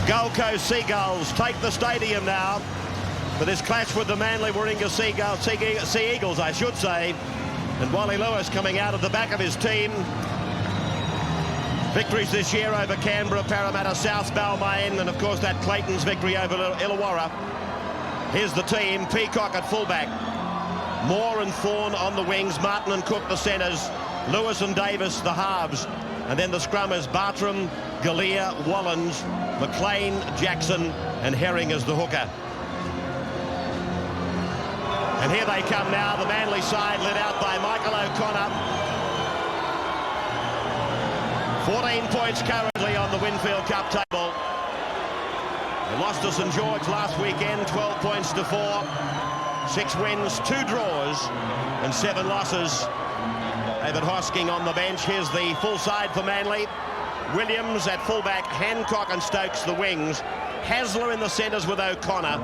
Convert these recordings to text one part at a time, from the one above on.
Gold Coast Seagulls take the stadium now for this clash with the Manly Warringah Seagulls, I should say. And Wally Lewis coming out of the back of his team. Victories this year over Canberra, Parramatta, South Balmain, and of course that Clayton's victory over Illawarra. Here's the team. Peacock at fullback. Moore and Thorne on the wings. Martin and Cook the centres. Lewis and Davis the halves. And then the scrummers, Bartram, Galea, Wallens, McLean, Jackson and Herring as the hooker. And here they come now, the Manly side led out by Michael O'Connor. 14 points currently on the Winfield Cup table. They lost to St George last weekend, 12 points to 4. 6 wins, 2 draws and 7 losses. David Hosking on the bench. Here's the full side for Manly. Williams at fullback, Hancock and Stokes the wings. Hasler in the centres with O'Connor.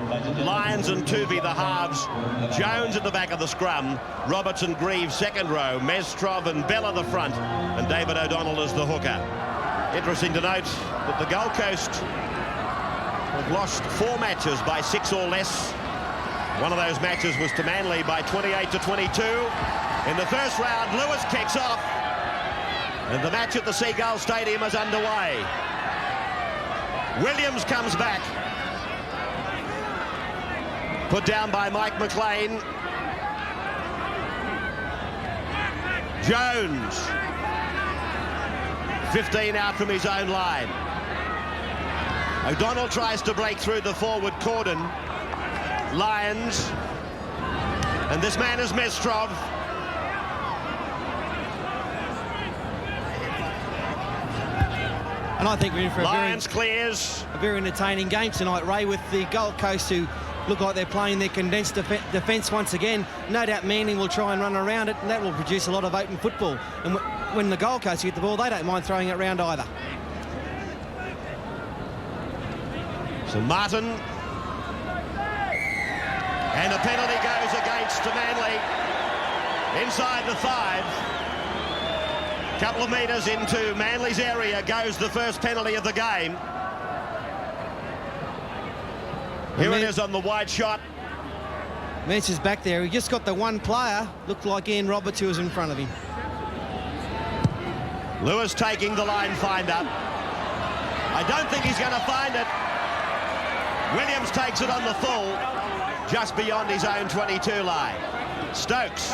Lyons and Tuvey the halves. Jones at the back of the scrum. Roberts and Greaves second row. Mestrov and Bella the front. And David O'Donnell as the hooker. Interesting to note that the Gold Coast have lost 4 matches by 6 or less. One of those matches was to Manly by 28-22. In the first round, Lewis kicks off. And the match at the Seagull Stadium is underway. Williams comes back. Put down by Mike McLean. Jones. 15 out from his own line. O'Donnell tries to break through the forward cordon. Lyons. And this man is Mestrov. And I think we're in for a very entertaining game tonight, Ray, with the Gold Coast who look like they're playing their condensed defence once again. No doubt Manning will try and run around it, and that will produce a lot of open football. And when the Gold Coast get the ball, they don't mind throwing it around either. So Martin. And a penalty goes against Manly. Inside the 5. Couple of metres into Manly's area goes the first penalty of the game. Here it is on the wide shot. Mence is back there. He just got the one player. Looked like Ian Roberts who was in front of him. Lewis taking the line finder. I don't think he's going to find it. Williams takes it on the full, just beyond his own 22 line. Stokes.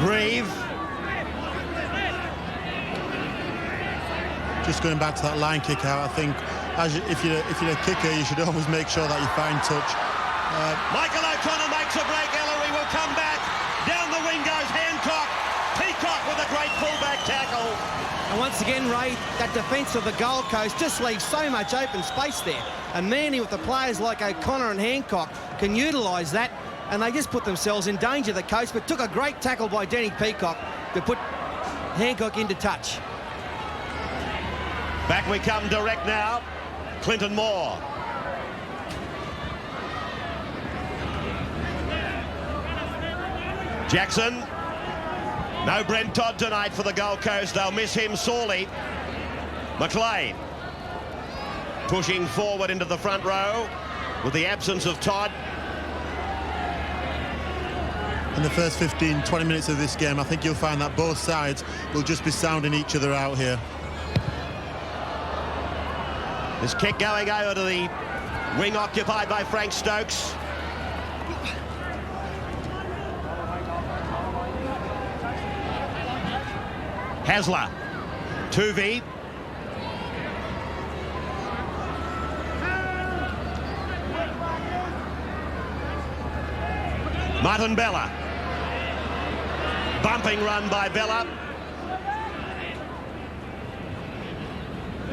Grieve. Just going back to that line kick out, I think if you're a kicker, you should always make sure that you find touch. Michael O'Connor makes a break. Ellery will come back. Down the wing goes Hancock. Peacock with a great fullback tackle. And once again, Ray, that defence of the Gold Coast just leaves so much open space there. And Manning with the players like O'Connor and Hancock can utilise that. And they just put themselves in danger, the coast, but took a great tackle by Denny Peacock to put Hancock into touch. Back we come direct now. Clinton Moore. Jackson. No Brent Todd tonight for the Gold Coast. They'll miss him sorely. McLean. Pushing forward into the front row with the absence of Todd. In the first 15-20 minutes of this game, I think you'll find that both sides will just be sounding each other out here. This kick going over to the wing occupied by Frank Stokes. Hasler. Tuvey. Martin Bella. Bumping run by Bella.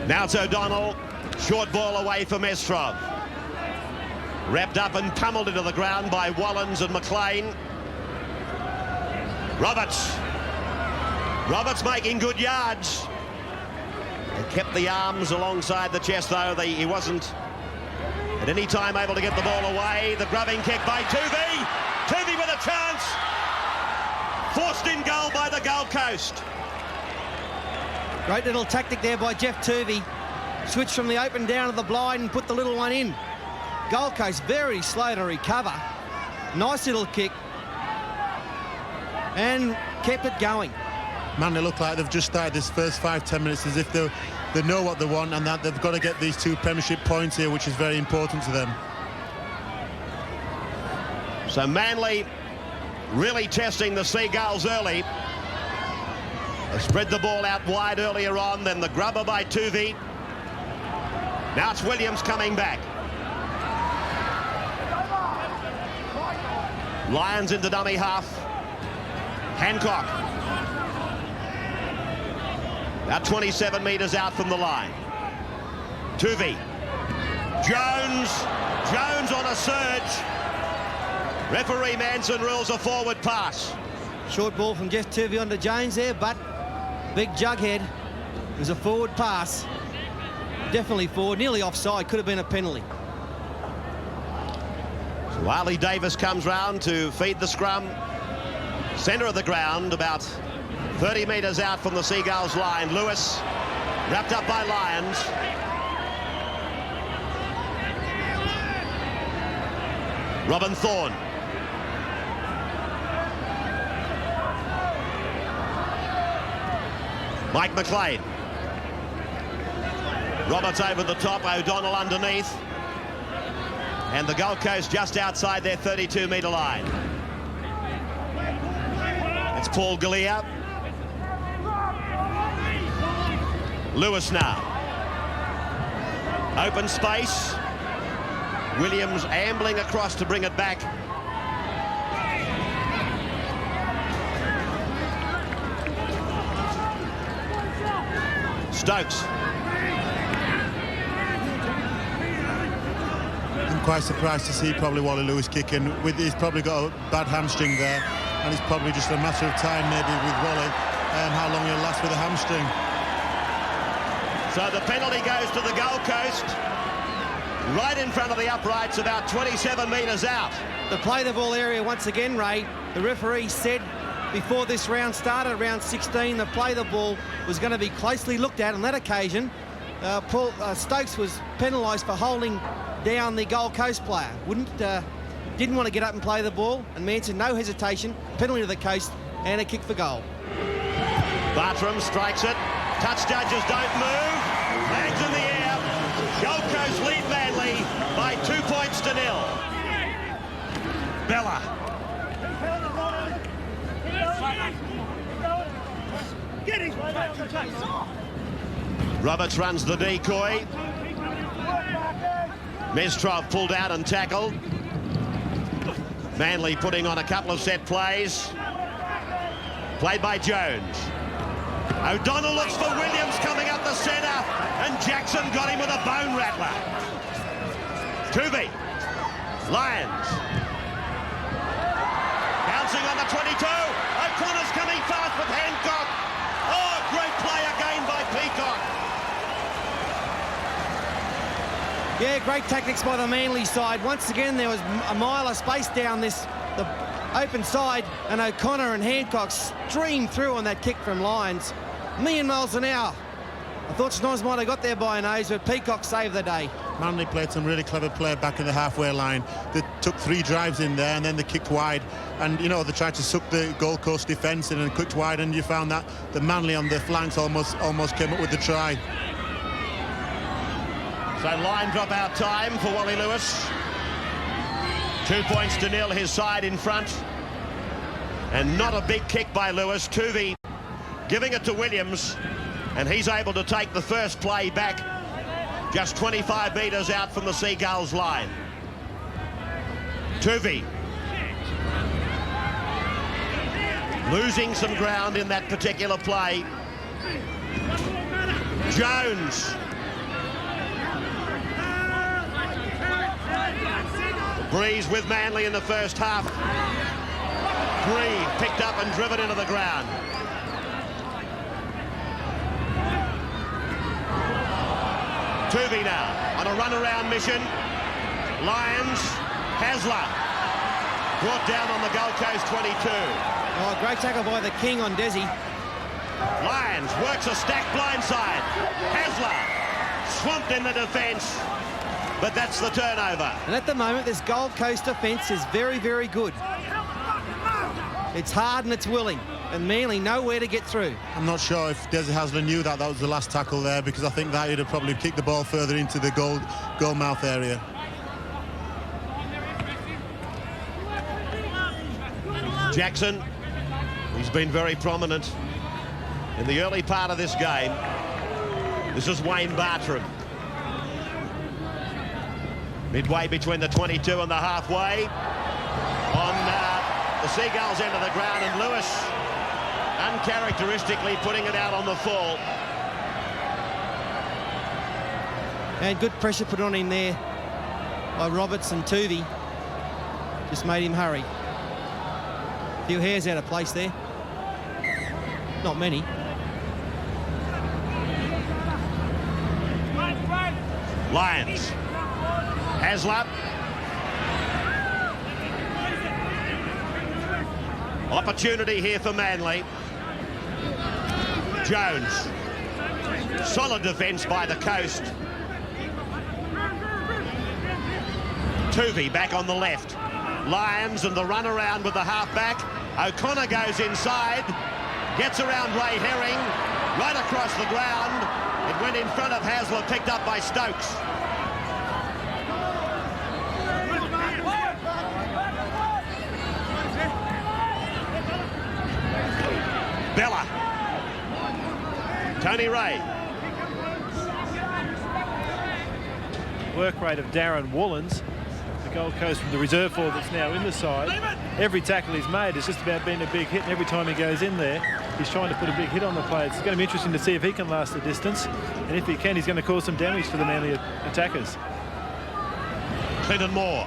Now it's O'Donnell. Short ball away for Mestrov. Wrapped up and pummeled into the ground by Wallens and McLean. Roberts. Roberts making good yards. They kept the arms alongside the chest, though. He wasn't at any time able to get the ball away. The grubbing kick by Tuvey. Tuvey with a chance. Forced in goal by the Gold Coast. Great little tactic there by Jeff Turvey. Switch from the open down to the blind and put the little one in. Gold Coast very slow to recover. Nice little kick. And kept it going. Man, they look like they've just started this first 5-10 minutes as if they know what they want and that they've got to get these 2 Premiership points here, which is very important to them. So Manly really testing the Seagulls early. They spread the ball out wide earlier on, then the grubber by Tuvey. Now it's Williams coming back. Lions into dummy half. Hancock. Now 27 metres out from the line. Tuvey. Jones on a surge. Referee Manson rules a forward pass. Short ball from Jeff Turvey onto Jones there, but big jughead. It was a forward pass. Definitely forward, nearly offside, could have been a penalty. So Harley Davis comes round to feed the scrum. Centre of the ground, about 30 metres out from the Seagulls line. Lewis, wrapped up by Lyons. Robin Thorne. Mike McLean. Roberts over the top, O'Donnell underneath. And the Gold Coast just outside their 32-metre line. It's Paul Galea. Lewis now. Open space. Williams ambling across to bring it back. Stokes. I'm quite surprised to see probably Wally Lewis kicking. He's probably got a bad hamstring there, and it's probably just a matter of time maybe with Wally how long he'll last with a hamstring. So the penalty goes to the Gold Coast, right in front of the uprights, about 27 metres out. The play the ball area once again, Ray. The referee said before this round started, round 16, the play the ball was going to be closely looked at. On that occasion, Stokes was penalised for holding down the Gold Coast player. Didn't want to get up and play the ball, and Manson, no hesitation, penalty to the Coast, and a kick for goal. Bartram strikes it. Touch judges don't move. Flags in the air. Gold Coast lead Manly by 2 points to 0. Bella. Roberts runs the decoy. Mestrov pulled out and tackled. Manly putting on a couple of set plays. Played by Jones. O'Donnell looks for Williams coming up the centre, and Jackson got him with a bone rattler. Tuvey. Lyons. Bouncing on the 22. O'Connor's coming fast with Hancock. Oh, great play again by Peacock. Yeah, great tactics by the Manly side. Once again, there was a mile of space down the open side, and O'Connor and Hancock streamed through on that kick from Lyons. A million miles an hour. I thought Schnoz might have got there by a nose, but Peacock saved the day. Manly played some really clever play back in the halfway line. They took 3 drives in there, and then they kicked wide. And, you know, they tried to suck the Gold Coast defence in and kicked wide, and you found that the Manly on the flanks almost came up with the try. So line drop out time for Wally Lewis. 2 points to 0, his side in front. And not a big kick by Lewis. Tuvey giving it to Williams, and he's able to take the first play back just 25 metres out from the Seagulls line. Tuvey losing some ground in that particular play. Jones. Breeze with Manly in the first half. Bree picked up and driven into the ground. Tuvey now on a run-around mission. Lyons, Hasler brought down on the Gold Coast 22. Oh, Oh, great tackle by the King on Desi. Lyons works a stacked blindside. Hasler swamped in the defence, but that's the turnover. And at the moment, this Gold Coast defence is very, very good. It's hard and it's willing, and Manly nowhere to get through. I'm not sure if Desi Hasler knew that was the last tackle there, because I think that he'd have probably kicked the ball further into the goal mouth area. Jackson, he's been very prominent in the early part of this game. This is Wayne Bartram. Midway between the 22 and the halfway. On the Seagulls end of the ground, and Lewis uncharacteristically putting it out on the full. And good pressure put on him there by Roberts and Tuvey. Just made him hurry. A few hairs out of place there. Not many. Lyons. Hasler. Opportunity here for Manly. Jones. Solid defence by the coast. Tuvey back on the left. Lyons and the run around with the half-back. O'Connor goes inside. Gets around Ray Herring. Right across the ground. It went in front of Hasler, picked up by Stokes. Bella. Tony Ray. Work rate of Darren Woolens, the Gold Coast from the reserve forward that's now in the side. Every tackle he's made is just about being a big hit, and every time he goes in there, he's trying to put a big hit on the play. It's going to be interesting to see if he can last the distance, and if he can, he's going to cause some damage for the Manly attackers. Clinton Moore.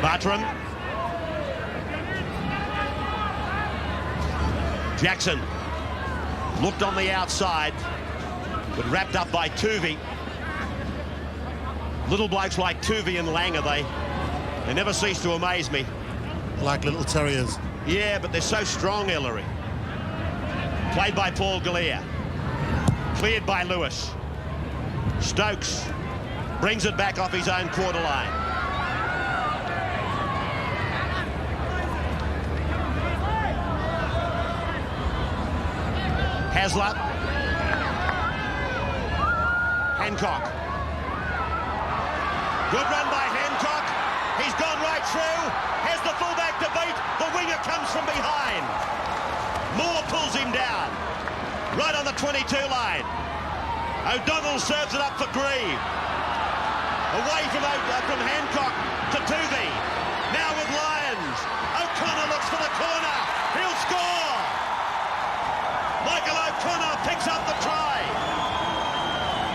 Bartram. Jackson looked on the outside, but wrapped up by Tuvey. Little blokes like Tuvey and Langer, they never cease to amaze me. Like little terriers. Yeah, but they're so strong, Hillary. Played by Paul Galea. Cleared by Lewis. Stokes brings it back off his own quarter line. Hasler. Hancock. Good run by Hancock. He's gone right through. Has the fullback to beat. The winger comes from behind. Moore pulls him down. Right on the 22 line. O'Donnell serves it up for Grieve. Away from Hancock to Tuvey. Now with Lyons. O'Connor looks for the corner. He'll score. Michael O'Connor picks up the try.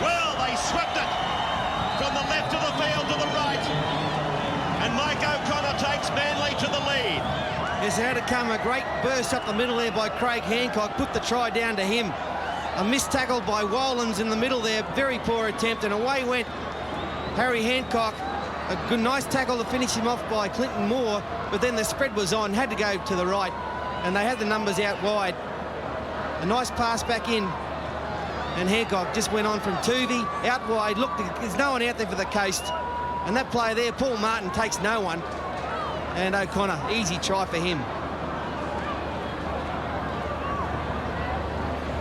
Well, they swept it from the left of the field to the right. And Mike O'Connor takes Manly to the lead. Yes, there had to come a great burst up the middle there by Craig Hancock, put the try down to him. A missed tackle by Wolens in the middle there, very poor attempt, and away went Harry Hancock. A good, nice tackle to finish him off by Clinton Moore, but then the spread was on, had to go to the right, and they had the numbers out wide. A nice pass back in, and Hancock just went on from Tuvey, out wide. Look, there's no one out there for the coast. And that player there, Paul Martin, takes no one. And O'Connor, easy try for him.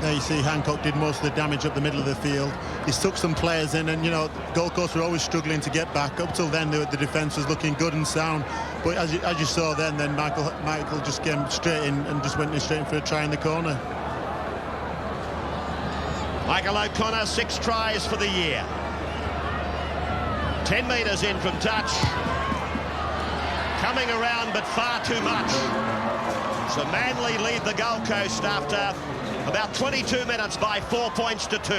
There you see Hancock did most of the damage up the middle of the field. He stuck some players in, and, you know, Gold Coast were always struggling to get back. Up till then, the defence was looking good and sound. But as you saw then Michael just came straight in and just went straight in for a try in the corner. Michael O'Connor, 6 tries for the year. 10 metres in from touch. Coming around, but far too much. So Manly lead the Gold Coast after about 22 minutes by 4 points to 2.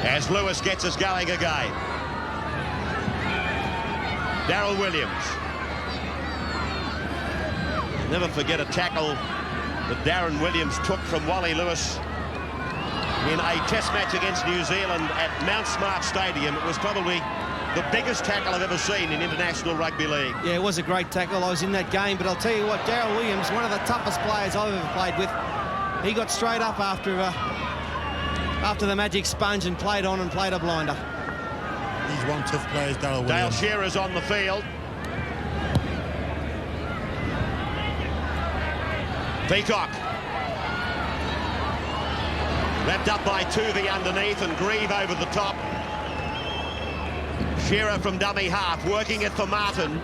As Lewis gets us going again. Darryl Williams. Never forget a tackle that Darren Williams took from Wally Lewis in a test match against New Zealand at Mount Smart Stadium. It was probably the biggest tackle I've ever seen in international rugby league. Yeah, it was a great tackle. I was in that game, but I'll tell you what, Darryl Williams, one of the toughest players I've ever played with, he got straight up after the magic sponge and played on and played a blinder. He's one tough player, Darryl Williams. Dale Shearer's on the field. Peacock. Wrapped up by Tuvey underneath and Grieve over the top. Shearer from dummy half, working it for Martin.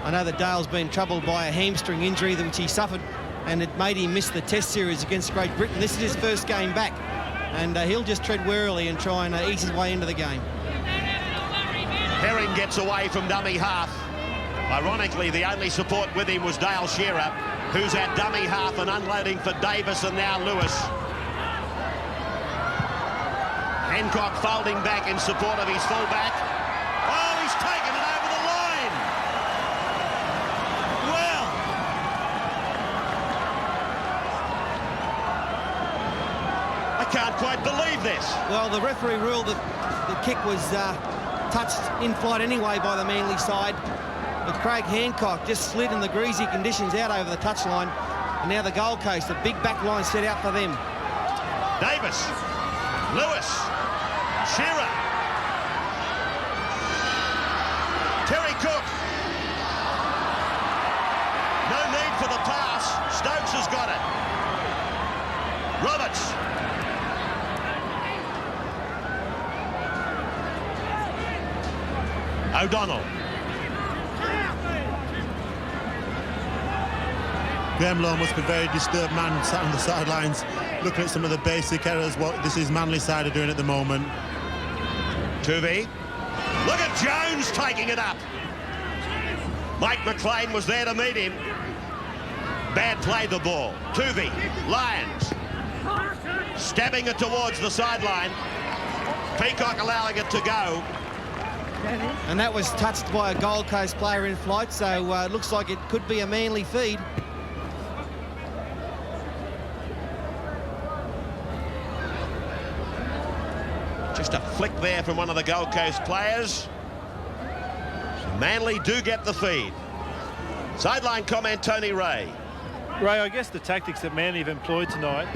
I know that Dale's been troubled by a hamstring injury which he suffered, and it made him miss the test series against Great Britain. This is his first game back, and he'll just tread warily and try and ease his way into the game. Herring gets away from dummy half. Ironically, the only support with him was Dale Shearer, who's at dummy half and unloading for Davis and now Lewis. Hancock folding back in support of his fullback. Oh, he's taken it over the line. Well, I can't quite believe this. Well, the referee ruled that the kick was touched in flight anyway by the Manly side, but Craig Hancock just slid in the greasy conditions out over the touchline, and now the Gold Coast, a big back line set out for them. Davis, Lewis, Shearer, Terry Cook. No need for the pass. Stokes has got it. Roberts. O'Donnell. Graham Lowe must be a very disturbed man sat on the sidelines looking at some of the basic errors what this is Manly side are doing at the moment. Tuvey. Look at Jones taking it up. Mike McLean was there to meet him. Bad play the ball. Tuvey. Lyons. Stabbing it towards the sideline. Peacock allowing it to go. And that was touched by a Gold Coast player in flight, so it looks like it could be a Manly feed. Just a flick there from one of the Gold Coast players. Manly do get the feed. Sideline comment, Tony Ray. Ray, I guess the tactics that Manly have employed tonight,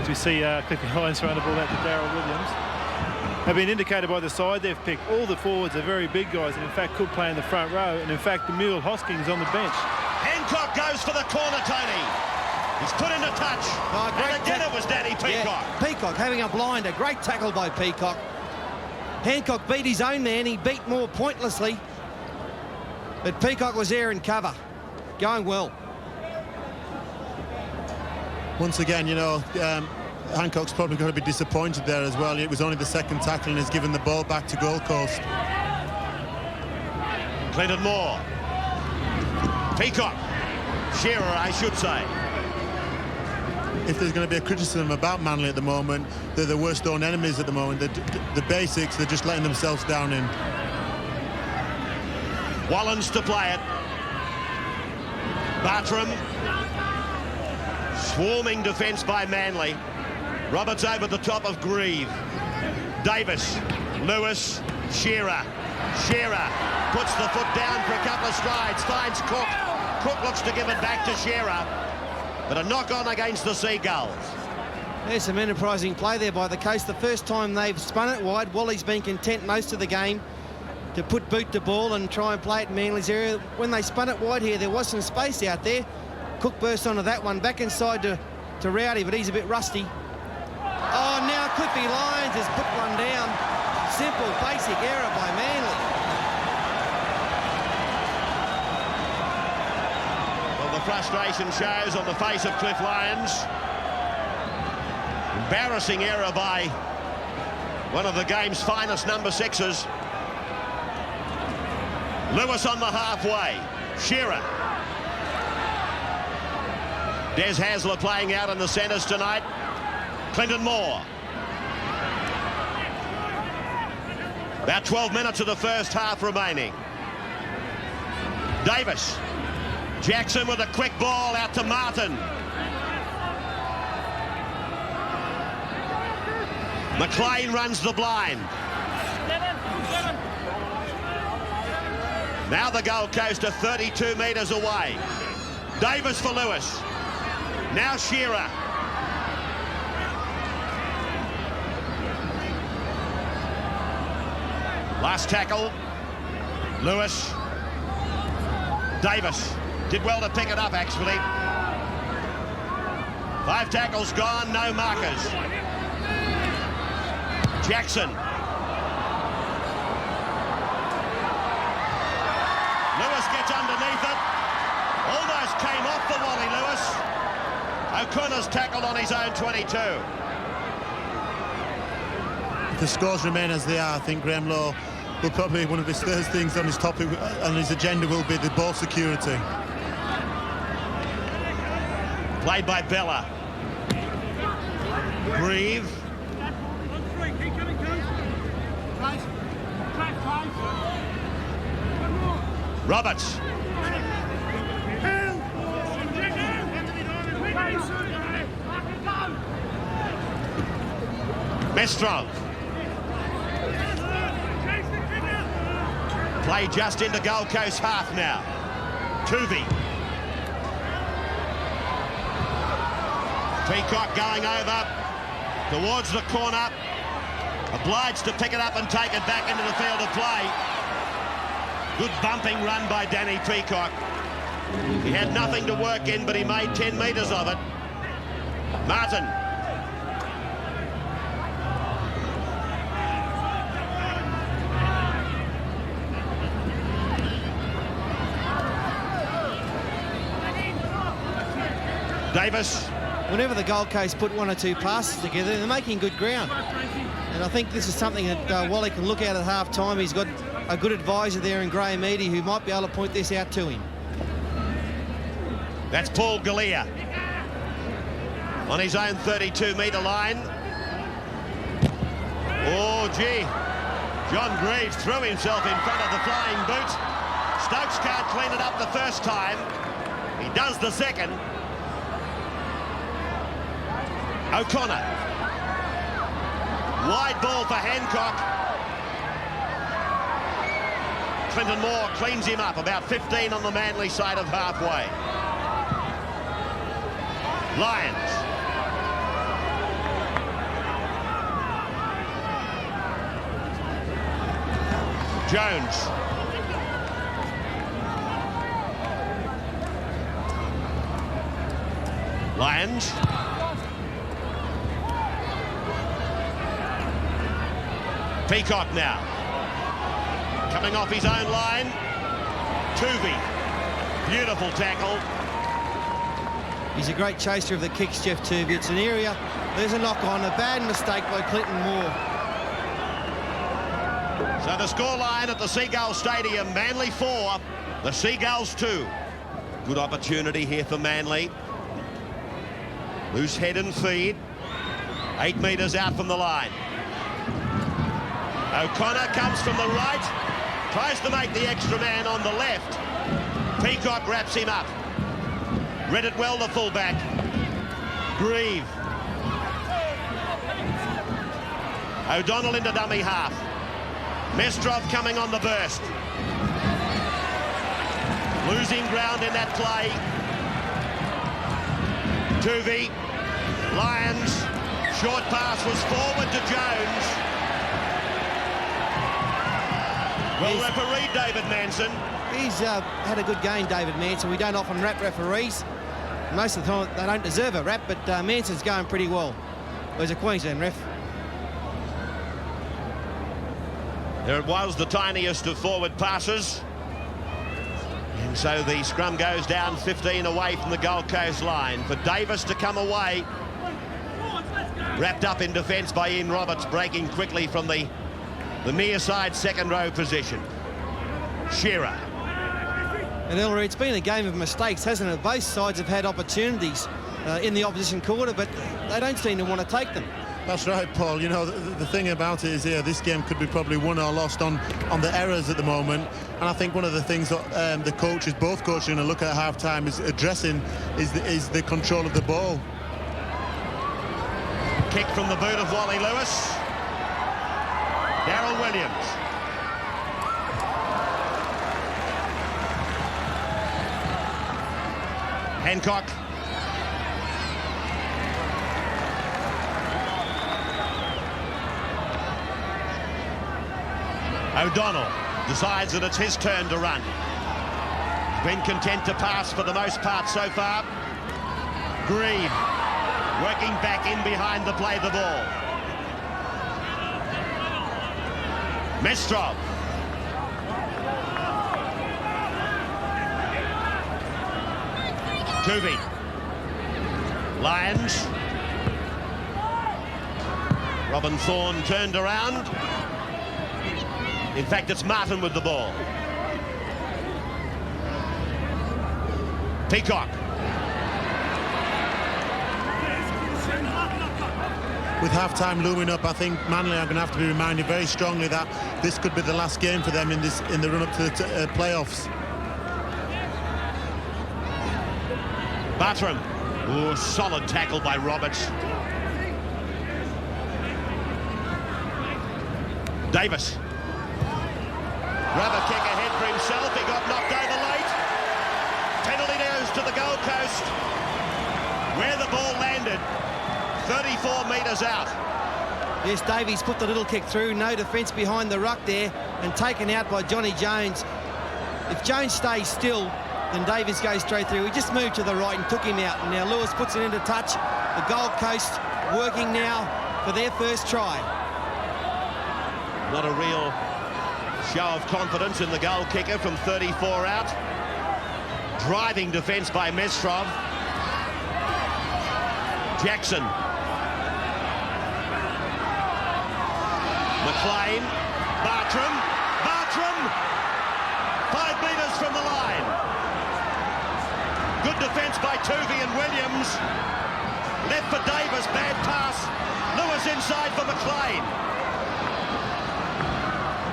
as we see Cliffy Lyons throwing the ball out to Darryl Williams, have been indicated by the side they've picked. All the forwards are very big guys, and in fact could play in the front row, and in fact the Mule Hoskins on the bench. Hancock goes for the corner, Tony. He's put into touch. Oh, and again it was Danny Peacock. Yeah, Peacock having a blinder. Great tackle by Peacock. Hancock beat his own man. He beat more pointlessly. But Peacock was there in cover. Going well. Once again, you know, Hancock's probably going to be disappointed there as well. It was only the second tackle and has given the ball back to Gold Coast. Clinton Moore. Peacock. Shearer, I should say. If there's going to be a criticism about Manly at the moment, they're the worst own enemies at the moment. The basics, they're just letting themselves down in. Wallens to play it. Bartram. Swarming defence by Manly. Roberts over the top of Grieve. Davis. Lewis. Shearer. Shearer puts the foot down for a couple of strides. Finds Cook. Cook looks to give it back to Shearer. But a knock-on against the Seagulls. There's some enterprising play there by the Coast. The first time they've spun it wide, Wally's been content most of the game to put boot to ball and try and play it in Manly's area. When they spun it wide here, there was some space out there. Cook burst onto that one, back inside to Rowdy, but he's a bit rusty. Oh, now Cliffy Lyons has put one down. Simple, basic error by Manly. Well, the frustration shows on the face of Cliff Lyons. Embarrassing error by one of the game's finest number sixes. Lewis on the halfway. Shearer. Des Hasler playing out in the centres tonight. Clinton Moore. About 12 minutes of the first half remaining. Davis. Jackson with a quick ball out to Martin. McLean runs the blind. Now the Gold Coast are 32 metres away. Davis for Lewis. Now Shearer. Last tackle. Lewis. Davis. Did well to pick it up, actually. 5 tackles gone, no markers. Jackson. Lewis gets underneath it. Almost came off the volley, Lewis. O'Connor's tackled on his own 22. If the scores remain as they are, I think Graham Lowe will probably, one of his first things on his topic, on his agenda, will be the ball security. Played by Bella. Grieve. Roberts. Mestrov. Play just into Gold Coast half now. Tuvey. Peacock going over towards the corner. Obliged to pick it up and take it back into the field of play. Good bumping run by Danny Peacock. He had nothing to work in, but he made 10 metres of it. Martin. Davis. Whenever the Gold Coast put 1 or 2 passes together, they're making good ground. And I think this is something that Wally can look at half-time. He's got a good advisor there in Graham Eady who might be able to point this out to him. That's Paul Galea on his own 32-metre line. Oh, gee. John Greaves threw himself in front of the flying boot. Stokes can't clean it up the first time. He does the second. O'Connor. Wide ball for Hancock. Clinton Moore cleans him up, about 15 on the Manly side of halfway. Lions. Jones. Lions. Peacock now. Coming off his own line. Tuvey. Beautiful tackle. He's a great chaser of the kicks, Jeff Tuvey. It's an area, there's a knock-on, a bad mistake by Clinton Moore. So the scoreline at the Seagulls Stadium, Manly 4, the Seagulls 2. Good opportunity here for Manly. Loose head and feed. 8 metres out from the line. O'Connor comes from the right, tries to make the extra man on the left. Peacock wraps him up. Read it well, the fullback. Grieve. O'Donnell into dummy half. Mestrov coming on the burst. Losing ground in that play. Tuvey. Lions. Short pass was forward to Jones. Well refereed, David Manson. He's had a good game, David Manson. We don't often rap referees. Most of the time they don't deserve a rap, but Manson's going pretty well. Well, he's a Queensland ref. There it was, the tiniest of forward passes. And so the scrum goes down 15 away from the Gold Coast line. For Davis to come away. Wrapped up in defence by Ian Roberts, breaking quickly from the near side second row position. Shearer. And Ellery, it's been a game of mistakes, hasn't it? Both sides have had opportunities in the opposition quarter, but they don't seem to want to take them. That's right, Paul. You know, the thing about it is here, this game could be probably won or lost on the errors at the moment. And I think one of the things that the coaches, both coaches, are going to look at half-time is addressing is the control of the ball. Kick from the boot of Wally Lewis. Darryl Williams. Hancock. O'Donnell decides that it's his turn to run. Been content to pass for the most part so far. Green working back in behind the play the ball. Mestrov. Tuvey. Lions. Robin Thorne turned around. In fact, it's Martin with the ball. Peacock. With half-time looming up, I think Manly are going to have to be reminded very strongly that this could be the last game for them in the run-up to the playoffs. Bartram. Oh, solid tackle by Roberts. Davis. Rubber kick ahead for himself. He got knocked over late. Penalty goes to the Gold Coast. Where the ball landed, 34 metres out. Yes, Davies put the little kick through. No defence behind the ruck there and taken out by Johnny Jones. If Jones stays still, then Davies goes straight through. He just moved to the right and took him out. And now Lewis puts it into touch. The Gold Coast working now for their first try. Not a real show of confidence in the goal kicker from 34 out. Driving defence by Mestrov. Jackson. McLean. Bartram. Bartram! 5 metres from the line. Good defence by Tuvey and Williams. Left for Davis. Bad pass. Lewis inside for McLean.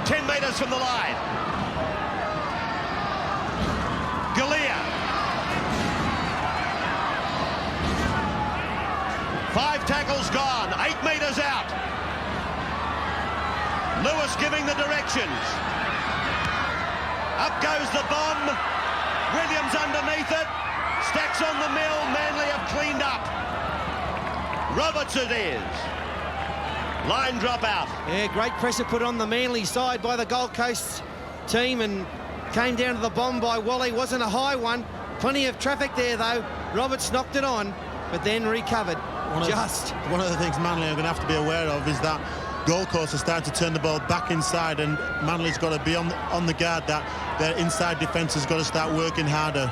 10 metres from the line. Galea. 5 tackles gone, 8 metres out. Lewis giving the directions. Up goes the bomb. Williams underneath it. Stacks on the mill. Manly have cleaned up. Roberts it is. Line drop out. Yeah, great pressure put on the Manly side by the Gold Coast team and came down to the bomb by Wally. Wasn't a high one. Plenty of traffic there, though. Roberts knocked it on, but then recovered. One of the things Manly are going to have to be aware of is that Gold Coast are starting to turn the ball back inside, and Manly's got to be on the guard that their inside defence has got to start working harder.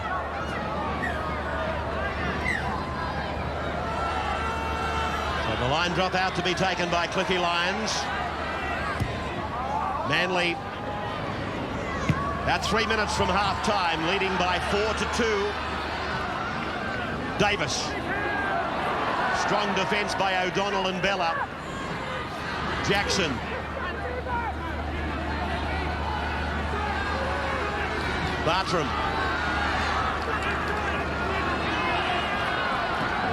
So the line drop out to be taken by Cliffy Lyons. Manly at 3 minutes from half-time, leading by 4-2. Davis. Strong defence by O'Donnell and Bella. Jackson. Bartram.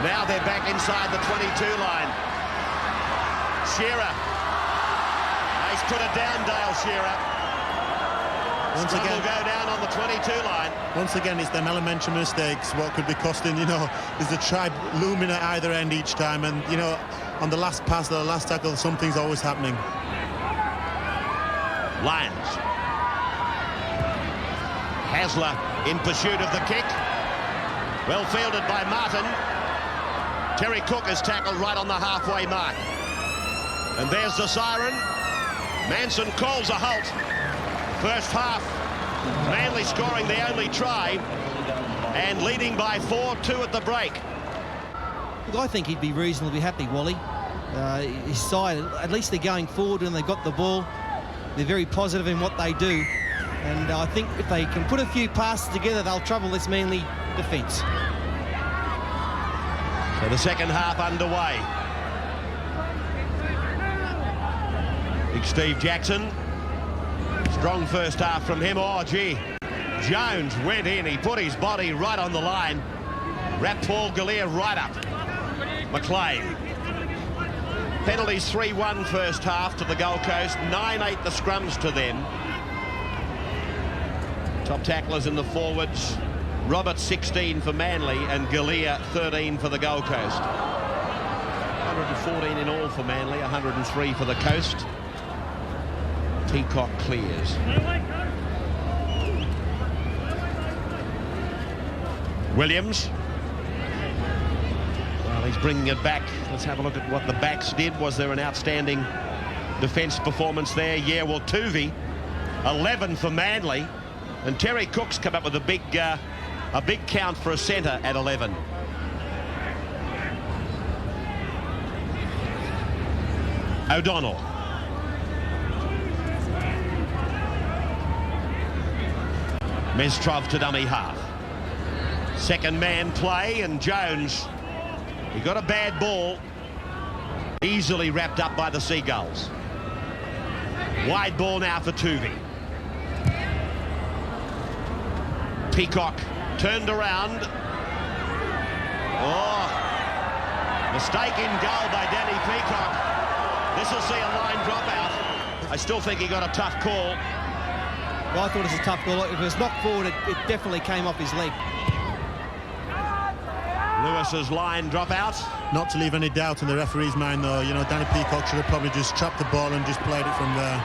Now they're back inside the 22 line. Shearer. He's put it down, Dale Shearer. Once again, will go down on the 22 line. Once again, it's them elementary mistakes. What could be costing, there's a try looming at either end each time. And, on the last pass, the last tackle, something's always happening. Lyons. Hasler in pursuit of the kick. Well fielded by Martin. Terry Cook is tackled right on the halfway mark. And there's the siren. Manson calls a halt. First half, Manly scoring the only try and leading by 4-2 at the break. Look, I think he'd be reasonably happy, Wally. His side, at least they're going forward when they've got the ball. They're very positive in what they do. And I think if they can put a few passes together, they'll trouble this Manly defence. So the second half underway. Big Steve Jackson. Strong first half from him. Oh, gee. Jones went in. He put his body right on the line. Wrapped Paul Galea right up. McLean. Penalties 3-1 first half to the Gold Coast, 9-8 the scrums to them. Top tacklers in the forwards, Roberts 16 for Manly and Galea 13 for the Gold Coast. 114 in all for Manly, 103 for the Coast. Peacock clears. Williams. Well, he's bringing it back. Let's have a look at what the backs did. Was there an outstanding defence performance there? Yeah, well, Tuvey, 11 for Manly. And Terry Cook's come up with a big count for a centre at 11. O'Donnell. Mestrov to dummy half. Second man play, and Jones, he got a bad ball, easily wrapped up by the Seagulls. Wide ball now for Tuvey. Peacock turned around. Oh, mistake in goal by Danny Peacock. This will see a line drop out. I still think he got a tough call. Well, I thought it was a tough call. If it was knocked forward, it definitely came off his leg. Lewis's line drop out. Not to leave any doubt in the referee's mind, though. You know, Danny Peacock should have probably just trapped the ball and just played it from there.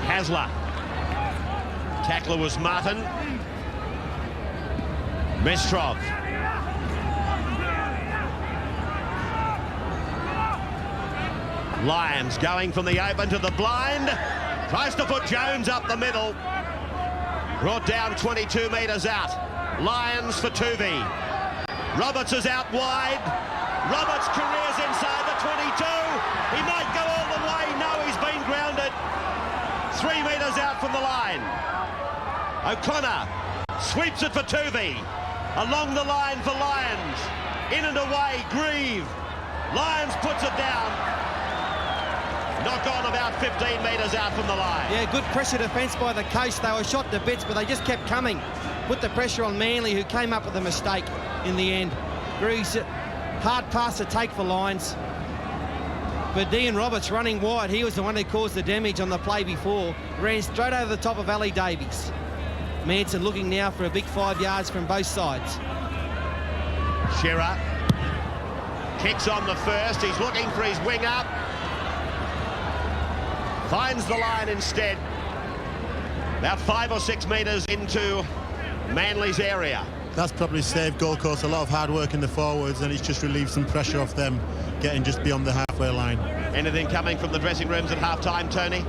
Hasler. Tackler was Martin. Mestrov. Lyons going from the open to the blind. Tries to put Jones up the middle. Brought down 22 metres out. Lyons for Tuvey. Roberts is out wide. Roberts careers inside the 22. He might go all the way. No, he's been grounded. 3 metres out from the line. O'Connor sweeps it for Tuvey. Along the line for Lyons. In and away, Grieve. Lyons puts it down. Knock on about 15 metres out from the line. Yeah, good pressure defence by the Coast. They were shot to bits, but they just kept coming. Put the pressure on Manly, who came up with a mistake in the end. Grieves, hard pass to take for Lyons. But Dean Roberts running wide, he was the one who caused the damage on the play before. Ran straight over the top of Ali Davies. Manson looking now for a big 5 yards from both sides. Shearer kicks on the first. He's looking for his wing up. Finds the line instead. About 5 or 6 metres into Manly's area. That's probably saved Gold Coast a lot of hard work in the forwards, and it's just relieved some pressure off them getting just beyond the halfway line. Anything coming from the dressing rooms at half-time, Tony?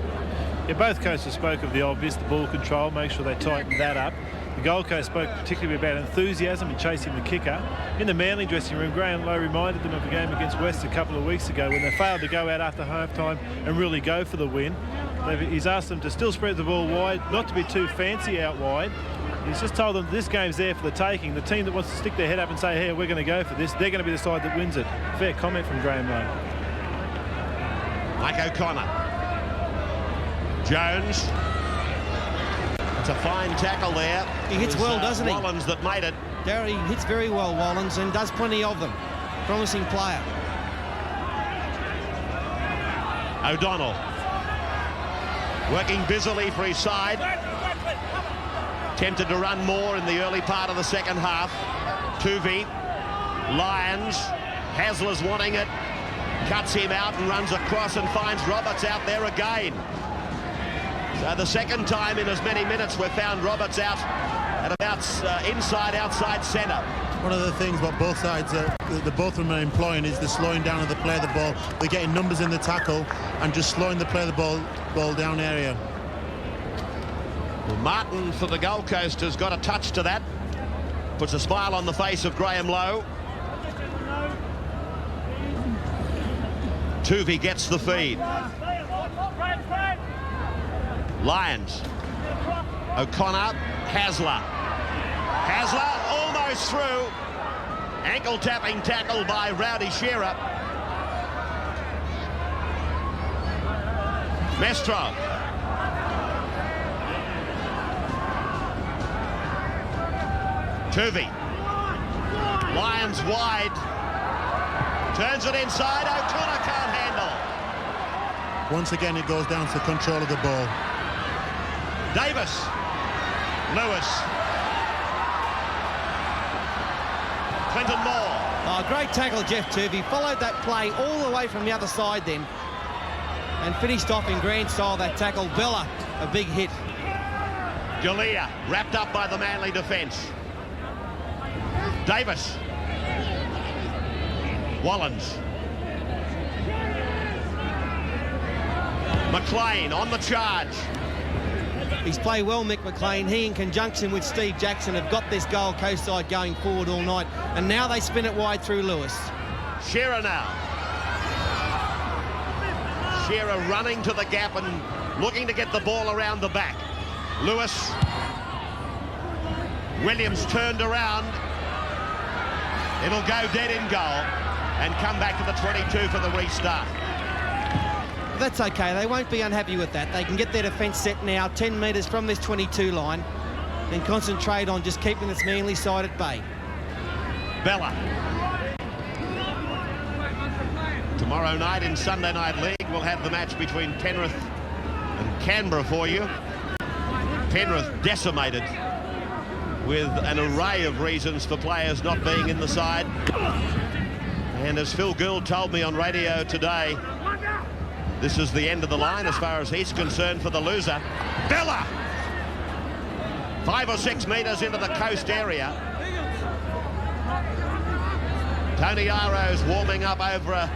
Yeah, both coaches spoke of the obvious, the ball control, make sure they tighten that up. The Gold Coast spoke particularly about enthusiasm and chasing the kicker. In the Manly dressing room, Graham Lowe reminded them of a game against West a couple of weeks ago when they failed to go out after half-time and really go for the win. He's asked them to still spread the ball wide, not to be too fancy out wide. He's just told them this game's there for the taking. The team that wants to stick their head up and say, hey, we're going to go for this, they're going to be the side that wins it. Fair comment from Graham Lowe. Mike O'Connor. Jones. It's a fine tackle there. He hits well, doesn't he? Wallens that made it. Darry hits very well, Wallens, and does plenty of them. Promising player. O'Donnell. Working busily for his side. Tempted to run more in the early part of the second half. Tuvey. Lyons. Hasler's wanting it. Cuts him out and runs across and finds Roberts out there again. So the second time in as many minutes we've found Roberts out at about inside, outside centre. One of the things what both sides, the both of them are employing is the slowing down of the play of the ball. They're getting numbers in the tackle and just slowing the play of the ball down area. Well, Martin for the Gold Coast has got a touch to that. Puts a smile on the face of Graham Lowe. Tuvey gets the feed. Lyons. O'Connor. Hasler. Hasler almost through. Ankle tapping tackle by Rowdy Shearer. Mestrov. Tuvey. Lyons wide. Turns it inside. O'Connor can't handle. Once again, it goes down to control of the ball. Davis. Lewis. Clinton Moore. Oh, great tackle, Jeff Turvey. Followed that play all the way from the other side then and finished off in grand style that tackle. Bella, a big hit. Galea wrapped up by the Manly defence. Davis. Wallens. McLean on the charge. He's played well, Mick McLean. He, in conjunction with Steve Jackson, have got this Gold Coast side going forward all night. And now they spin it wide through Lewis. Shearer now. Shearer running to the gap and looking to get the ball around the back. Lewis. Williams turned around. It'll go dead in goal and come back to the 22 for the restart. That's okay. They won't be unhappy with that. They can get their defence set now 10 metres from this 22 line and concentrate on just keeping this Manly side at bay. Bella. Tomorrow night in Sunday Night League, we'll have the match between Penrith and Canberra for you. Penrith decimated with an array of reasons for players not being in the side. And as Phil Gould told me on radio today, this is the end of the line as far as he's concerned for the loser. Bella! 5 or 6 metres into the coast area. Tony Aro's warming up over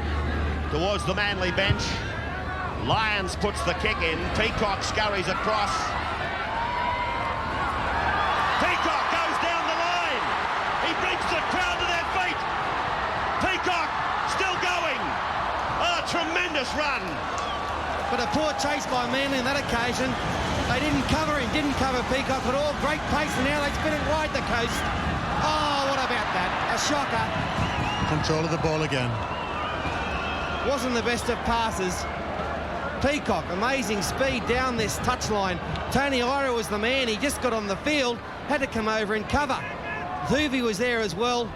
towards the Manly bench. Lyons puts the kick in. Peacock scurries across. Peacock goes down the line. He brings the crowd to their feet. Peacock still going. Oh, tremendous run. But a poor chase by Manly on that occasion. They didn't cover him, didn't cover Peacock at all. Great pace, and now they spin it wide the coast. Oh, what about that? A shocker. Control of the ball again. Wasn't the best of passes. Peacock, amazing speed down this touchline. Tony Ira was the man. He just got on the field, had to come over and cover. Hoovy was there as well.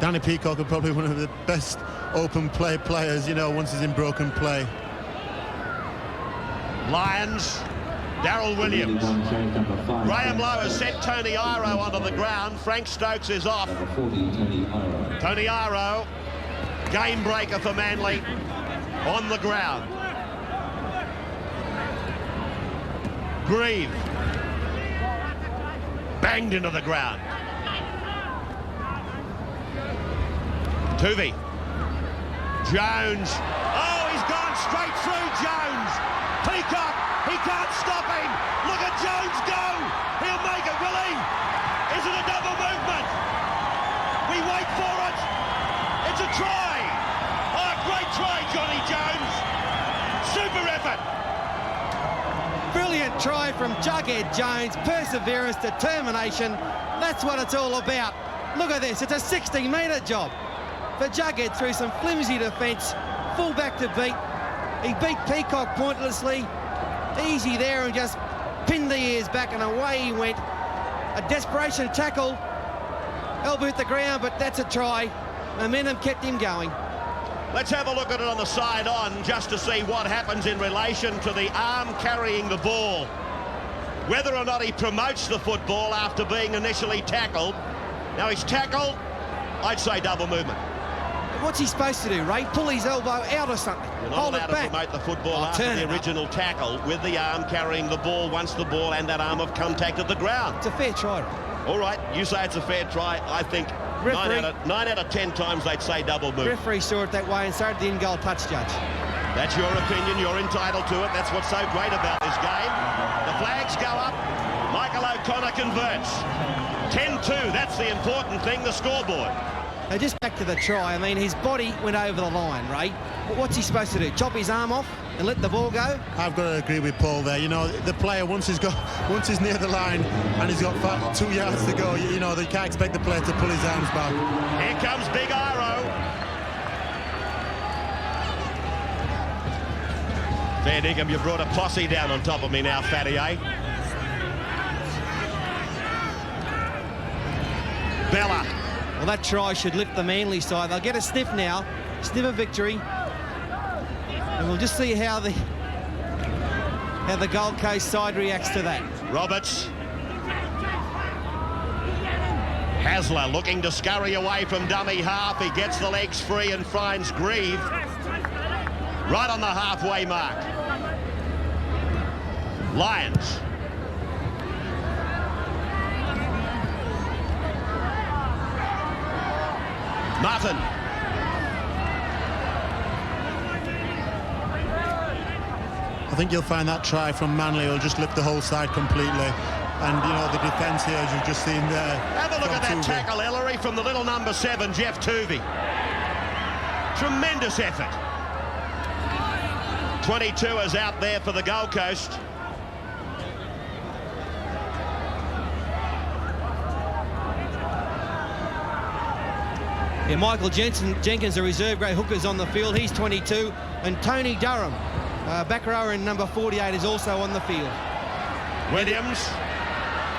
Danny Peacock are probably one of the best open play players, you know, once he's in broken play. Lions, Darryl Williams. Graham Lowe has sent Tony Iro onto the ground. Frank Stokes is off. Tony Iro, game breaker for Manly, on the ground. Grieve. Banged into the ground. Tuvey. Jones. Oh, he's gone straight through Jones. Peacock, he can't stop him. Look at Jones go. He'll make it, will he? Is it a double movement? We wait for it. It's a try. Oh, great try, Johnny Jones. Super effort. Brilliant try from Jughead Jones. Perseverance, determination. That's what it's all about. Look at this. It's a 60-metre job. For Jughead through some flimsy defence, full back to beat. He beat Peacock pointlessly. Easy there and just pinned the ears back and away he went. A desperation tackle. Elbow hit the ground, but that's a try. Momentum kept him going. Let's have a look at it on the side on just to see what happens in relation to the arm carrying the ball. Whether or not he promotes the football after being initially tackled. Now he's tackled, I'd say double movement. What's he supposed to do, Ray? Pull his elbow out or something? You're not Hold allowed it back. to promote the football after the original tackle with the arm carrying the ball once the ball and that arm have contacted the ground. It's a fair try, Ray. All right, you say it's a fair try. I think 9 out of 10 times they'd say double movement. Referee saw it that way and so did the in-goal touch judge. That's your opinion. You're entitled to it. That's what's so great about this game. The flags go up. Michael O'Connor converts. 10-2. That's the important thing, the scoreboard. Now just back to the try. I mean, his body went over the line, Ray. What's he supposed to do? Chop his arm off and let the ball go? I've got to agree with Paul there. You know, the player, once he's near the line and he's got 2 yards to go, you know, they can't expect the player to pull his arms back. Here comes Big Iro. Fair dinkum, you brought a posse down on top of me now, fatty, eh? Bella. Well, that try should lift the Manly side. They'll get a sniff now. Sniff of victory. And we'll just see how the Gold Coast side reacts to that. Roberts. Hasler looking to scurry away from dummy half. He gets the legs free and finds Grieve right on the halfway mark. Lions. Martin. I think you'll find that try from Manly will just lift the whole side completely. And, you know, the defence here, as you've just seen there. Have a look at that tackle, Ellery, from the little number 7, Jeff Tuvey. Tremendous effort. 22 is out there for the Gold Coast. Yeah, Michael Jenkins, the reserve grade hooker's on the field. He's 22. And Tony Durham, back rower in number 48, is also on the field. Williams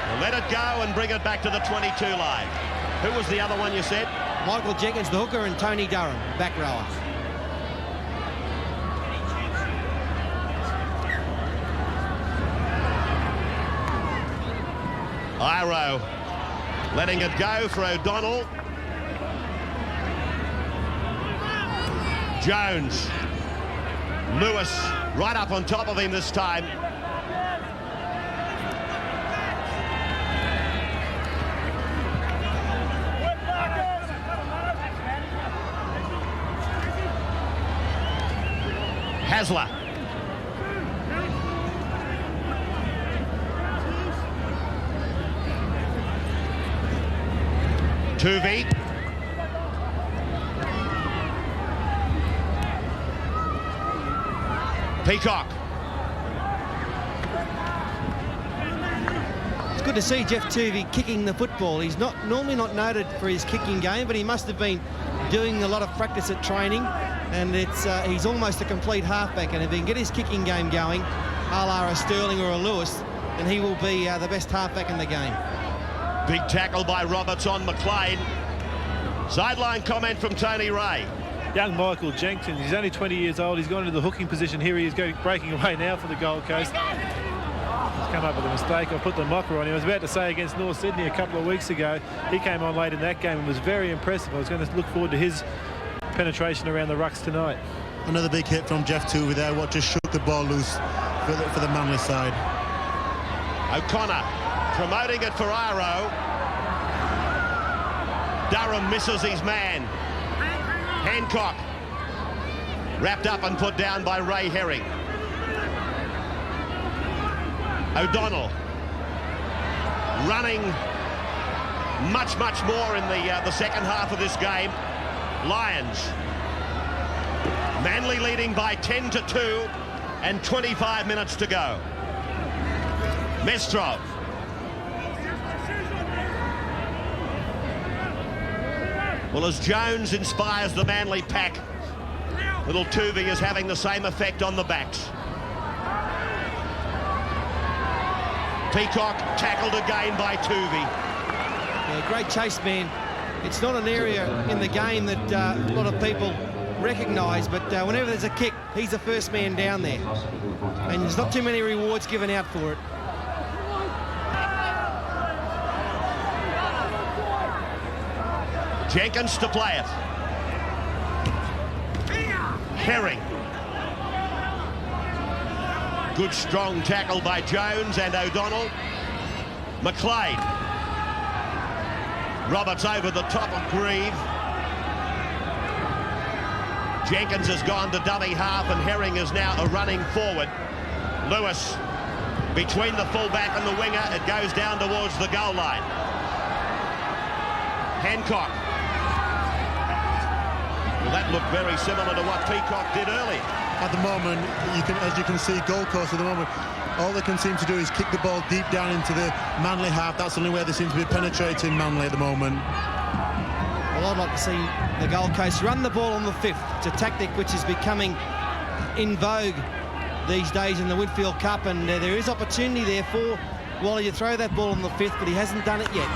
will let it go and bring it back to the 22 line. Who was the other one you said? Michael Jenkins, the hooker, and Tony Durham, back rower. Iro letting it go for O'Donnell. Jones. Lewis right up on top of him this time. Hasler. Tuvey. Peacock. It's good to see Jeff Tuvey kicking the football. He's normally not noted for his kicking game, but he must have been doing a lot of practice at training, and he's almost a complete halfback, and if he can get his kicking game going, a la a Sterling or a Lewis, then he will be the best halfback in the game. Big tackle by Roberts on McLean. Sideline comment from Tony Ray. Young Michael Jenkins, he's only 20 years old. He's gone into the hooking position. Here he is breaking away now for the Gold Coast. He's come up with a mistake. I put the mocker on him. I was about to say against North Sydney a couple of weeks ago, he came on late in that game and was very impressive. I was going to look forward to his penetration around the rucks tonight. Another big hit from Jeff Tuvey there, what just shook the ball loose for the Manly side. O'Connor promoting it for Iro. Durham misses his man. Hancock wrapped up and put down by Ray Herring. O'Donnell running much more in the second half of this game. Lions. Manly leading by 10-2 and 25 minutes to go. Mestrov. Well, as Jones inspires the Manly pack, little Tuvey is having the same effect on the backs. Peacock tackled again by Tuvey. Yeah, great chase, man. It's not an area in the game that a lot of people recognise, but whenever there's a kick, he's the first man down there. And there's not too many rewards given out for it. Jenkins to play it. Herring. Good strong tackle by Jones and O'Donnell. McLean. Roberts over the top of Grieve. Jenkins has gone to dummy half and Herring is now running forward. Lewis between the fullback and the winger. It goes down towards the goal line. Hancock. Well, that looked very similar to what Peacock did earlier. At the moment, as you can see, Gold Coast at the moment, all they can seem to do is kick the ball deep down into the Manly half. That's the only way they seem to be penetrating Manly at the moment. Well, I'd like to see the Gold Coast run the ball on the 5th. It's a tactic which is becoming in vogue these days in the Whitfield Cup, and there is opportunity there for Wally to throw that ball on the 5th, but he hasn't done it yet.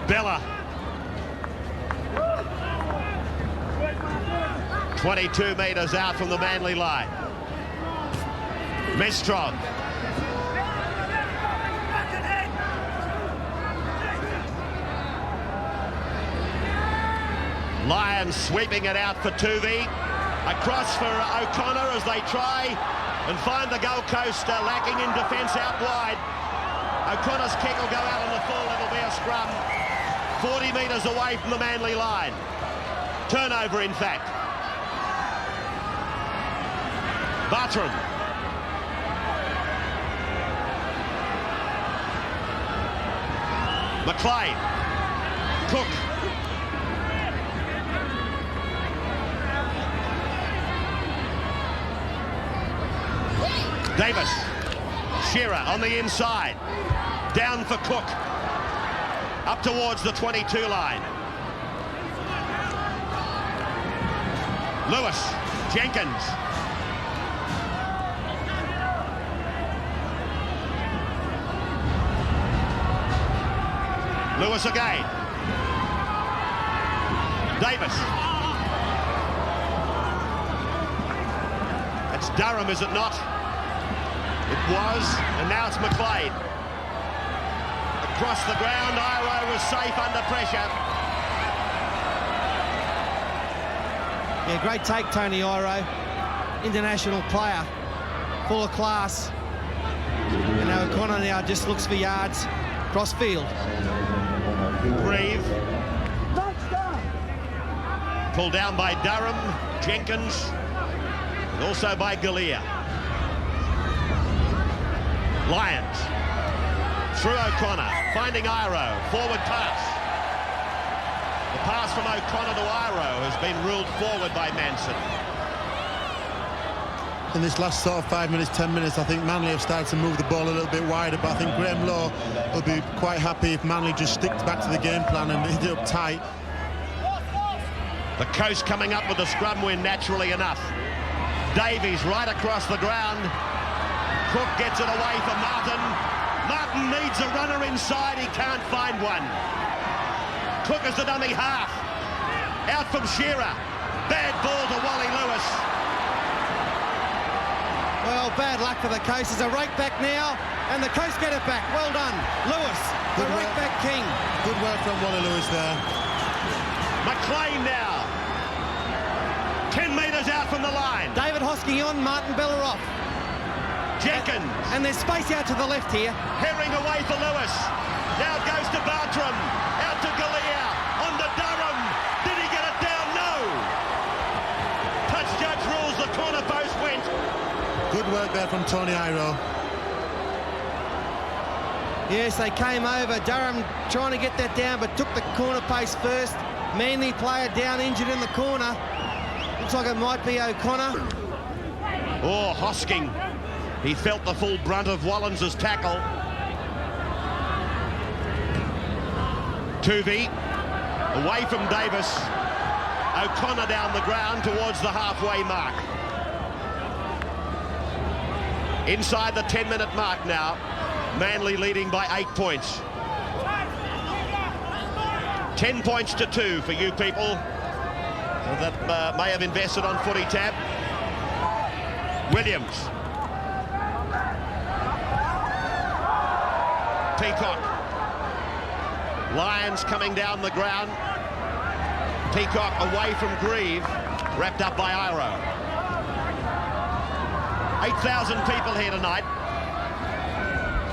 Bella. 22 metres out from the Manly line. Mistrov. Lions sweeping it out for Tuvey. Across for O'Connor as they try and find the Gold Coast lacking in defence out wide. O'Connor's kick will go out on the full. It'll be a scrum 40 metres away from the Manly line. Turnover, in fact. Bartram. McLean. Cook. Davis. Shearer on the inside. Down for Cook. Up towards the 22 line. Lewis. Jenkins. Lewis again. Davis. It's Durham, is it not? It was, and now it's McLean. Across the ground, Iro was safe under pressure. Yeah, great take, Tony Iro. International player, full of class. And O'Connor now just looks for yards cross field. Grieve. Pulled down by Durham, Jenkins, and also by Galea. Lions. Through O'Connor, finding Iro, forward pass. The pass from O'Connor to Iro has been ruled forward by Manson. In this last sort of 5 minutes, 10 minutes, I think Manly have started to move the ball a little bit wider, but I think Graham Law will be quite happy if Manly just sticks back to the game plan and hit it up tight. The Coast coming up with a scrum win naturally enough. Davies right across the ground. Cook gets it away for Martin. Martin needs a runner inside. He can't find one. Cook is the dummy half. Out from Shearer. Bad ball to Wally Lewis. Well, bad luck for the Coast. There's a rake back now, and the Coast get it back. Well done, Lewis, the rake back king. Good work from Wally Lewis there. McLean now. 10 metres out from the line. David Hosking on, Martin Bella off. Jenkins. And there's space out to the left here. Herring away for Lewis. Now it goes to Bartram. Out to Galea. On to Durham. Did he get it down? No. Touch judge rules. The corner post went. Good work there from Tony Iro. Yes, they came over. Durham trying to get that down, but took the corner post first. Manly player down, injured in the corner. Looks like it might be O'Connor. Oh, Hosking. He felt the full brunt of Wallens' tackle. Tuvey away from Davis. O'Connor down the ground towards the halfway mark. Inside the 10-minute mark now. Manly leading by 8 points. 10 points to 2 for you people that may have invested on Footy Tab. Williams. Peacock. Lions coming down the ground. Peacock away from Grieve, wrapped up by Iro. 8,000 people here tonight.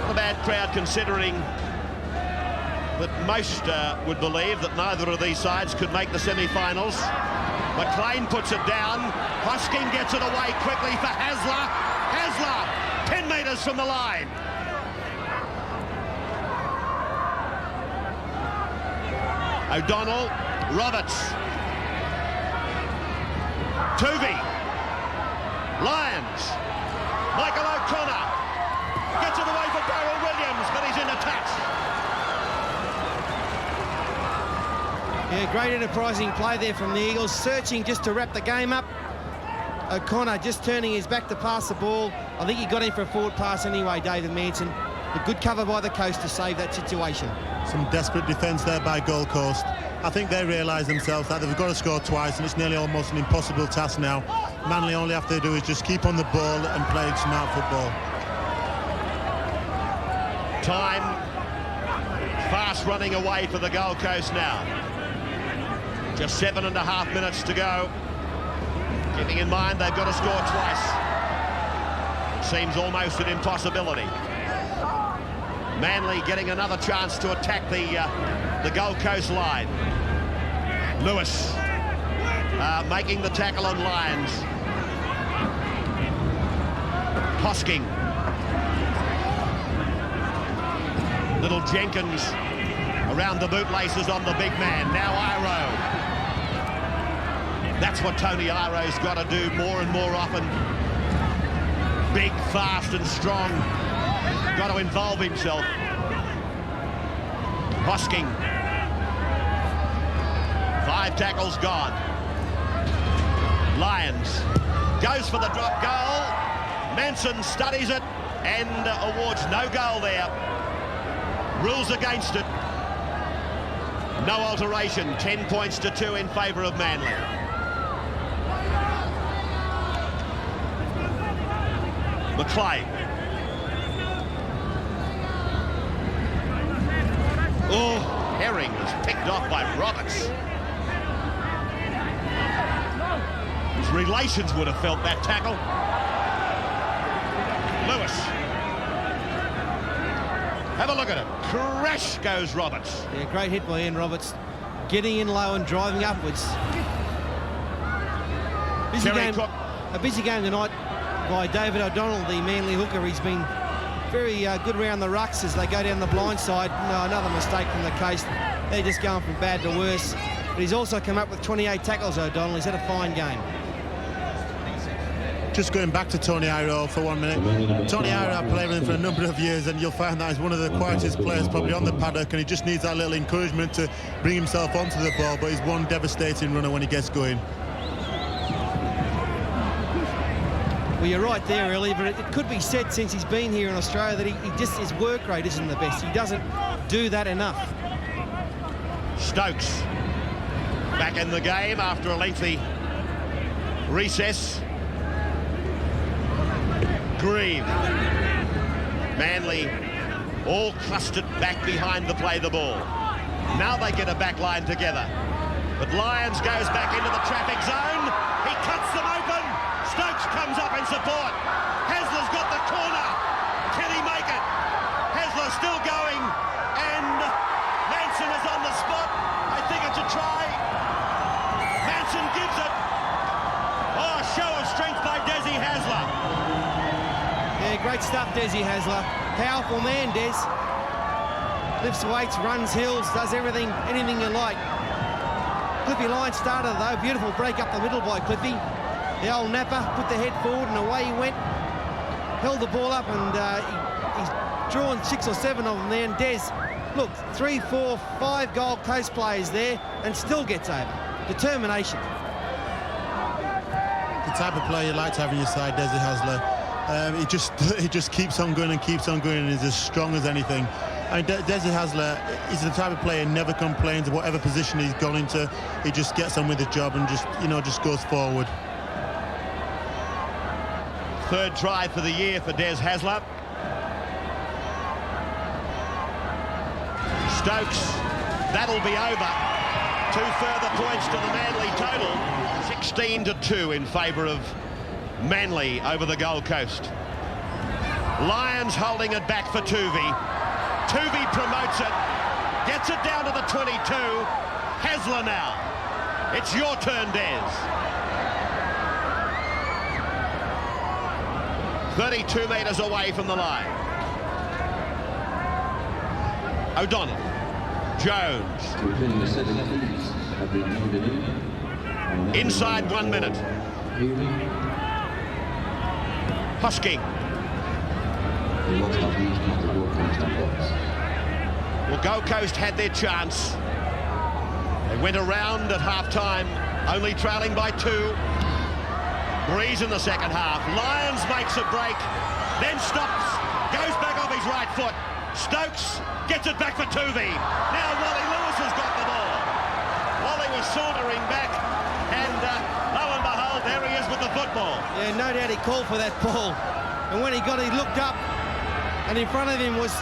Not a bad crowd considering that most would believe that neither of these sides could make the semi-finals. McLean puts it down. Hosking gets it away quickly for Hasler. Hasler, 10 metres from the line. O'Donnell, Roberts. Tuvey. Lions. Michael O'Connor gets it away for Darryl Williams, but he's in a touch. Yeah, great enterprising play there from the Eagles, searching just to wrap the game up. O'Connor just turning his back to pass the ball. I think he got in for a forward pass anyway, David Manson. A good cover by the Coast to save that situation. Some desperate defence there by Gold Coast. I think they realise themselves that they've got to score twice, and it's nearly almost an impossible task now. Manly all they have to do is just keep on the ball and play smart football. Time fast running away for the Gold Coast now. Just 7.5 minutes to go. Keeping in mind they've got to score twice. Seems almost an impossibility. Manly getting another chance to attack the Gold Coast line. Lewis making the tackle on Lyons. Hosking. Little Jenkins around the bootlaces on the big man. Now Iro. That's what Tony Iro's got to do more and more often. Big, fast and strong. Got to involve himself. Hosking. 5 tackles gone. Lyons goes for the drop goal. Manson studies it and awards no goal there. Rules against it. No alteration. 10 points to 2 in favour of Manly. McLean. Oh, Herring was picked off by Roberts. His relations would have felt that tackle. Lewis. Have a look at it. Crash goes Roberts. Yeah, great hit by Ian Roberts. Getting in low and driving upwards. A busy game tonight by David O'Donnell, the Manly hooker. He's been very good around the rucks as they go down the blind side. No, another mistake from the Coast. They're just going from bad to worse. But he's also come up with 28 tackles, O'Donnell. He's had a fine game. Just going back to Tony Iro for 1 minute. Tony Iro, I've played with him for a number of years, and you'll find that he's one of the quietest players probably on the paddock, and he just needs that little encouragement to bring himself onto the ball, but he's one devastating runner when he gets going. Well, you're right there, Ellie, but it could be said since he's been here in Australia that his work rate isn't the best. He doesn't do that enough. Stokes back in the game after a lengthy recess. Grieve. Manly all clustered back behind the play the ball. Now they get a back line together. But Lyons goes back into the traffic zone. He cuts them open. Stokes comes up in support. Hasler's got the corner. Can he make it? Hasler still going. And Manson is on the spot. I think it's a try. Manson gives it. Oh, show of strength by Desi Hasler. Yeah, great stuff, Desi Hasler. Powerful man, Des. Lifts weights, runs hills, does everything, anything you like. Cliffy Lyons started, though. Beautiful break up the middle by Cliffy. The old napper put the head forward and away he went. Held the ball up and he's drawn 6 or 7 of them there. And Des, look, 3, 4, 5 Gold Coast players there and still gets over. Determination. The type of player you like to have on your side, Desi Hasler. He just keeps on going and keeps on going and is as strong as anything. I mean, Desi Hasler is the type of player who never complains of whatever position he's gone into. He just gets on with the job and just goes forward. Third try for the year for Des Hasler. Stokes, that'll be over. 2 further points to the Manly total. 16-2 in favour of Manly over the Gold Coast. Lyons holding it back for Tuvey. Tuvey promotes it, gets it down to the 22. Hasler now. It's your turn, Des. 32 metres away from the line. O'Donnell. Jones. Inside 1 minute. Hosking. Well, Gold Coast had their chance. They went around at half-time, only trailing by 2. Breeze in the second half. Lyons makes a break, then stops, goes back off his right foot. Stokes gets it back for Tuvey. Now Wally Lewis has got the ball. sauntering back, and lo and behold, there he is with the football. Yeah, no doubt he called for that ball. And when he looked up, and in front of him was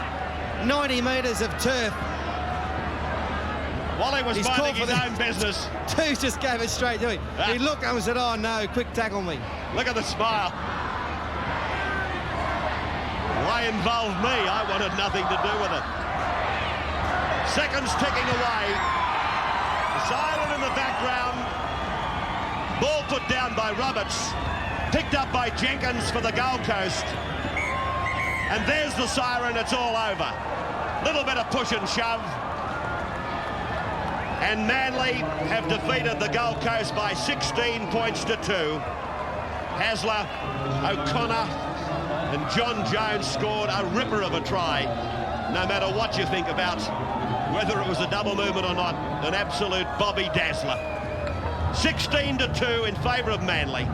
90 metres of turf. Wally was minding his own business. Two just gave it straight to him. He looked and said, oh no, quick tackle me. Look at the smile. Why involve me? I wanted nothing to do with it. Seconds ticking away. The siren in the background. Ball put down by Roberts. Picked up by Jenkins for the Gold Coast. And there's the siren, it's all over. Little bit of push and shove. And Manly have defeated the Gold Coast by 16 points to 2. Hasler, O'Connor and John Jones scored a ripper of a try. No matter what you think about whether it was a double movement or not, an absolute Bobby Dazzler. 16 to 2 in favour of Manly.